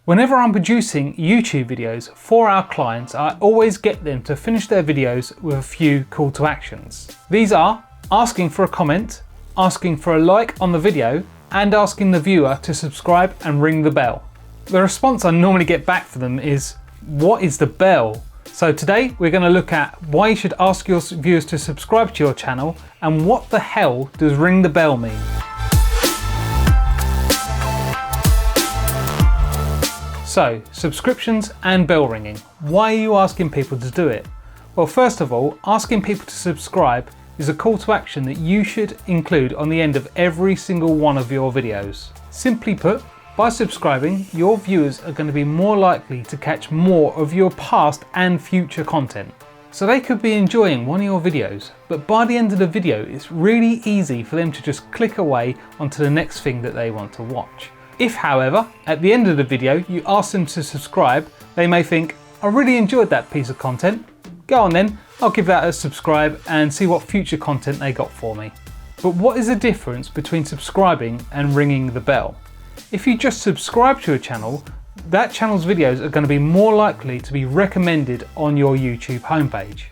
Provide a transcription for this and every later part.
Whenever I'm producing YouTube videos for our clients, I always get them to finish their videos with a few call to actions. These are asking for a comment, asking for a like on the video, and asking the viewer to subscribe and ring the bell. The response I normally get back from them is, what is the bell? So today we're going to look at why you should ask your viewers to subscribe to your channel and what the hell does ring the bell mean. So, subscriptions and bell ringing. Why are you asking people to do it? Well, first of all, asking people to subscribe is a call to action that you should include on the end of every single one of your videos. Simply put, by subscribing, your viewers are going to be more likely to catch more of your past and future content. So they could be enjoying one of your videos, but by the end of the video, it's really easy for them to just click away onto the next thing that they want to watch. If, however, at the end of the video, you ask them to subscribe, they may think, I really enjoyed that piece of content. Go on then, I'll give that a subscribe and see what future content they got for me. But what is the difference between subscribing and ringing the bell? If you just subscribe to a channel, that channel's videos are going to be more likely to be recommended on your YouTube homepage.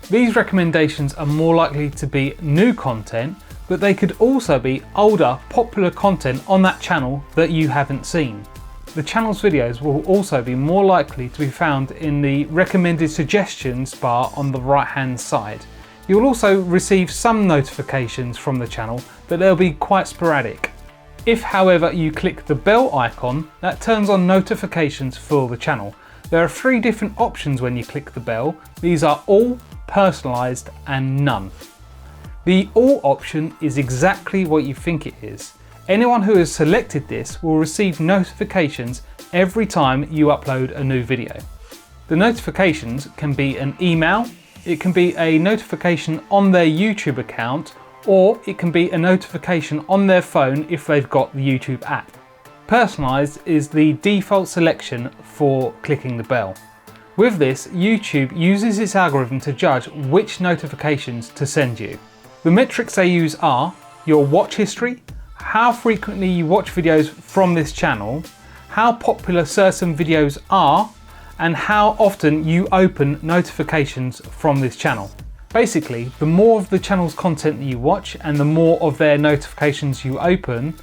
These recommendations are more likely to be new content, but they could also be older, popular content on that channel that you haven't seen. The channel's videos will also be more likely to be found in the recommended suggestions bar on the right hand side. You will also receive some notifications from the channel, but they'll be quite sporadic. If, however, you click the bell icon, that turns on notifications for the channel. There are 3 different options when you click the bell. These are all, personalised and none. The all option is exactly what you think it is. Anyone who has selected this will receive notifications every time you upload a new video. The notifications can be an email, it can be a notification on their YouTube account, or it can be a notification on their phone if they've got the YouTube app. Personalised is the default selection for clicking the bell. With this, YouTube uses its algorithm to judge which notifications to send you. The metrics they use are your watch history, how frequently you watch videos from this channel, how popular certain videos are, and how often you open notifications from this channel. Basically, the more of the channel's content that you watch and the more of their notifications you open,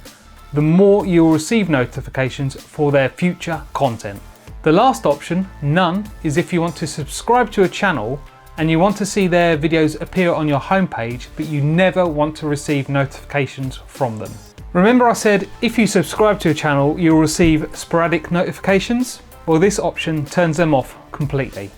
the more you'll receive notifications for their future content. The last option, none, is if you want to subscribe to a channel and you want to see their videos appear on your homepage, but you never want to receive notifications from them. Remember I said if you subscribe to a channel, you'll receive sporadic notifications? Well, this option turns them off completely.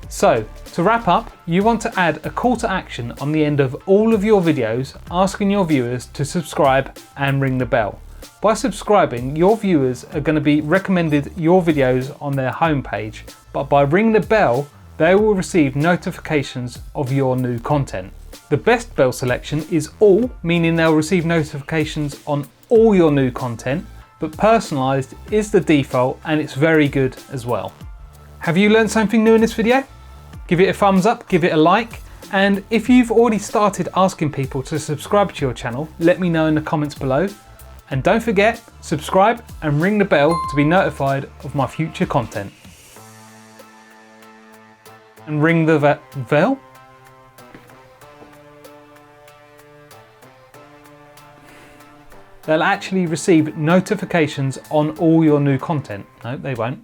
So, to wrap up, you want to add a call to action on the end of all of your videos, asking your viewers to subscribe and ring the bell. By subscribing, your viewers are going to be recommended your videos on their homepage, but by ringing the bell, they will receive notifications of your new content. The best bell selection is all, meaning they'll receive notifications on all your new content, but personalised is the default and it's very good as well. Have you learned something new in this video? Give it a thumbs up, give it a like, and if you've already started asking people to subscribe to your channel, let me know in the comments below. And don't forget, subscribe and ring the bell to be notified of my future content. And ring the bell? They'll actually receive notifications on all your new content. No, they won't.